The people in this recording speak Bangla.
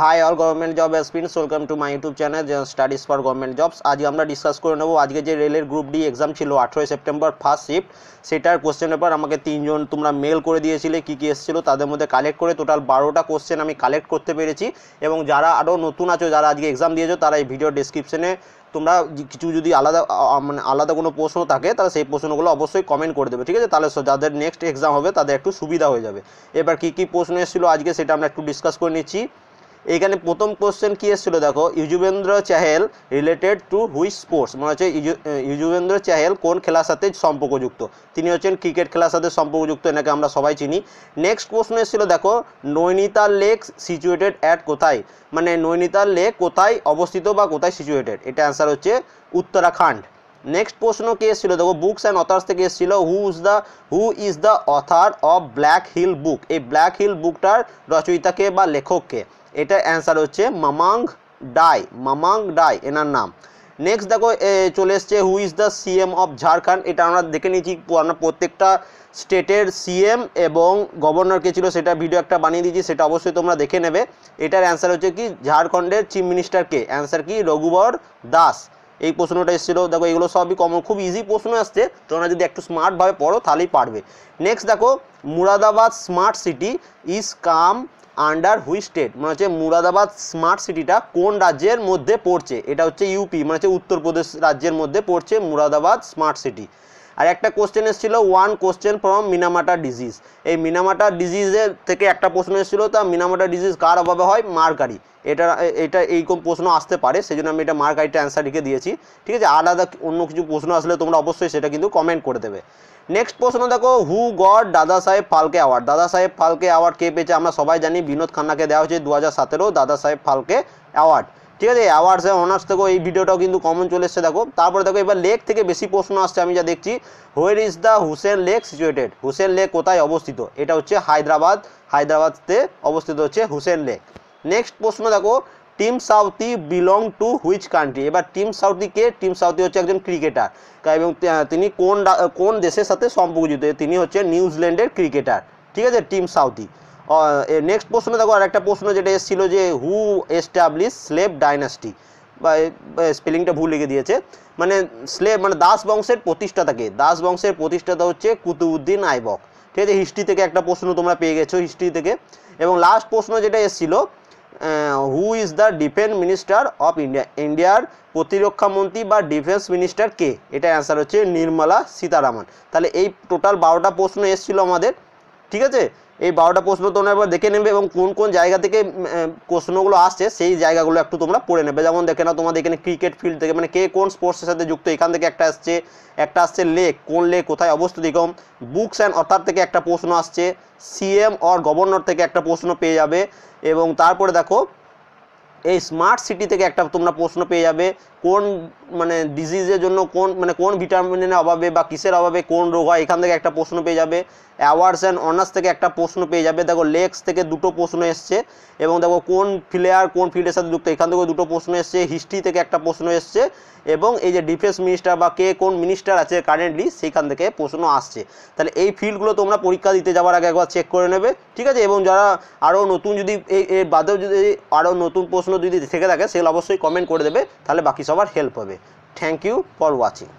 High all government job aspirants, welcome to my YouTube channel studies for government jobs. আজকে আমরা ডিসকাস করে নেবো আজকে যে রেলের গ্রুপ ডি এক্সাম ছিল 18 সেপ্টেম্বর ফার্স্ট শিফট, সেটার কোশ্চেন পেপার আমাকে 3জন তোমরা মেল করে দিয়েছিলে কী কী এসেছিলো, তাদের মধ্যে কালেক্ট করে টোটাল 12টা কোশ্চেন আমি কালেক্ট করতে পেরেছি। এবং যারা আরও নতুন আছো, যারা আজকে এক্সাম দিয়েছো, তারা এই ভিডিও ডেসক্রিপশনে তোমরা কিছু যদি আলাদা কোনো প্রশ্ন থাকে তাহলে সেই প্রশ্নগুলো অবশ্যই কমেন্ট করে দেবে, ঠিক আছে? তাহলে যাদের নেক্সট এক্সাম হবে তাদের একটু সুবিধা হয়ে যাবে। এবার কী কী প্রশ্ন এসেছিলো আজকে সেটা আমরা একটু ডিসকাস করে নিচ্ছি। এখানে প্রথম কোশ্চেন কী এসেছিলো দেখো, Yuzvendra Chahal related to which sports, মানে হচ্ছে ইউজুবেন্দ্র চাহেল কোন খেলার সাথে সম্পর্কযুক্ত? তিনি হচ্ছেন ক্রিকেট খেলার সাথে সম্পর্কযুক্ত, এনাকে আমরা সবাই চিনি। নেক্সট প্রশ্ন এসেছিলো দেখো, নৈনিতাল লেক সিচুয়েটেড অ্যাট কোথায়, মানে নৈনিতাল লেক কোথায় অবস্থিত বা কোথায় সিচুয়েটেড? এটা অ্যান্সার হচ্ছে উত্তরাখণ্ড। নেক্সট প্রশ্ন কে এসেছিল দেখো, বুকস অ্যান্ড অথার্স থেকে এসেছিল, who is the author of Black Hill book? এই ব্ল্যাক হিল বুকটার রচয়িতাকে বা লেখককে? এটা অ্যান্সার হচ্ছে মামাং ডাই এনার নাম। নেক্সট দেখো চলে এসছে, হু is the CM of Jharkhand? এটা আমরা দেখে নিয়েছি, আমরা প্রত্যেকটা স্টেটের সিএম এবং গভর্নর কে ছিল সেটা ভিডিও একটা বানিয়ে দিয়েছি, সেটা অবশ্যই তোমরা দেখে নেবে। এটার অ্যান্সার হচ্ছে কি, ঝাড়খণ্ডের চিফ মিনিস্টার কে? অ্যান্সার কি, রঘুবর দাস। এই প্রশ্নটা এসেছিলো দেখো, এগুলো সবই কমন, খুব ইজি প্রশ্ন আসছে, তোমরা যদি একটু স্মার্টভাবে পড়ো তাহলেই পারবে। নেক্সট দেখো, Moradabad smart city is come under which state? মানে হচ্ছে মুরাদাবাদ স্মার্ট সিটিটা কোন রাজ্যের মধ্যে পড়ছে? এটা হচ্ছে ইউপি, মানে হচ্ছে উত্তরপ্রদেশ রাজ্যের মধ্যে পড়ছে মুরাদাবাদ স্মার্ট সিটি। আর একটা কোশ্চেন এসেছিলো, ওয়ান কোশ্চেন ফ্রম মিনামাটা ডিজিজ। এই মিনামাটা ডিজিজের থেকে একটা প্রশ্ন এসেছিলো, তা মিনামাটা ডিজিজ কার অভাবে হয়? মারকারি। এটা এইরকম প্রশ্ন আসতে পারে, সেই জন্য আমি এটা মারকারিটা অ্যান্সার লিখে দিয়েছি, ঠিক আছে? আলাদা অন্য কিছু প্রশ্ন আসলে তোমরা অবশ্যই সেটা কিন্তু কমেন্ট করে দেবে। নেক্সট প্রশ্ন দেখো, হু গড দাদা সাহেব ফালকে অ্যাওয়ার্ড? দাদা সাহেব ফালকে অ্যাওয়ার্ড কে পেয়েছে? আমরা সবাই জানি বিনোদ খান্নাকে দেওয়া হয়েছে 2017 দাদা সাহেব ফালকে অ্যাওয়ার্ড, ঠিক আছে? অ্যাওয়ার্ডস অনার্স থেকেও এই ভিডিওটাও কিন্তু কমন চলে এসছে দেখো। তারপরে দেখো এবার লেক থেকে বেশি প্রশ্ন আসছে আমি যা দেখছি, where is the Hussain lake situated? Hussain lake কোথায় অবস্থিত? এটা হচ্ছে হায়দ্রাবাদতে অবস্থিত হচ্ছে হুসেন লেক। নেক্সট প্রশ্ন দেখো, team Southee belong to which country? এবার টিম সাউথি কে? টিম সাউথি হচ্ছে একজন ক্রিকেটার, এবং তিনি কোন দেশের সাথে সম্পর্কযুক্ত? তিনি হচ্ছে নিউজিল্যান্ডের ক্রিকেটার, ঠিক আছে? Team Southee. নেক্সট প্রশ্ন দেখো, আর একটা প্রশ্ন যেটা এসেছিল যে, হু এস্টাবলিশ স্লেভ ডাইনাস্টি? বা স্পেলিংটা ভুল লিখে দিয়েছে, মানে স্লেভ মানে দাস বংশের প্রতিষ্ঠাতাকে? দাস বংশের প্রতিষ্ঠাতা হচ্ছে কুতুবউদ্দিন আইবক, ঠিক আছে? হিস্ট্রি থেকে একটা প্রশ্ন তোমরা পেয়ে গেছো, হিস্ট্রি থেকে। এবং লাস্ট প্রশ্ন যেটা এসেছিল, who is the defence minister of India? ইন্ডিয়ার প্রতিরক্ষা মন্ত্রী বা ডিফেন্স মিনিস্টার কে? এটা অ্যান্সার হচ্ছে নির্মলা সীতারামন। তাহলে এই টোটাল 12টা প্রশ্ন এসেছিলো আমাদের, ঠিক আছে? এই 12টা প্রশ্ন তোমরা এবার দেখে নেবে, এবং কোন কোন জায়গা থেকে প্রশ্নগুলো আসছে সেই জায়গাগুলো একটু তোমরা পড়ে নেবে। যেমন দেখে নাও তোমাদের এখানে ক্রিকেট ফিল্ড থেকে, মানে কে কোন স্পোর্টসের সাথে যুক্ত, এখান থেকে একটা আসছে লেক, কোন লেক কোথায় অবস্থিত এরকম। বুকস অ্যান্ড অথার থেকে একটা প্রশ্ন আসছে, সিএম অর গভর্নর থেকে একটা প্রশ্ন পেয়ে যাবে। এবং তারপরে দেখো এই স্মার্ট সিটি থেকে একটা তোমরা প্রশ্ন পেয়ে যাবে, কোন মানে ডিজিজের জন্য কোন ভিটামিনের অভাবে বা কিসের অভাবে কোন রোগ হয়, এখান থেকে একটা প্রশ্ন পেয়ে যাবে। অ্যাওয়ার্ডস অ্যান্ড অনার্স থেকে একটা প্রশ্ন পেয়ে যাবে। দেখো লেকস থেকে দুটো প্রশ্ন এসছে, এবং দেখো কোন প্লেয়ার কোন ফিল্ডের সাথে যুক্ত, এখান থেকেও দুটো প্রশ্ন এসছে। হিস্ট্রি থেকে একটা প্রশ্ন এসছে, এবং এই যে ডিফেন্স মিনিস্টার বা কে কোন মিনিস্টার আছে কারেন্টলি, সেইখান থেকে প্রশ্ন আসছে। তাহলে এই ফিল্ডগুলো তোমরা পরীক্ষা দিতে যাওয়ার আগে একবার চেক করে নেবে, ঠিক আছে? এবং যারা আরও নতুন, যদি এর বাদেও যদি আরও নতুন প্রশ্ন যদি থেকে থাকে সেগুলো অবশ্যই কমেন্ট করে দেবে, তাহলে বাকি সবার হেল্প হবে। Thank you for watching.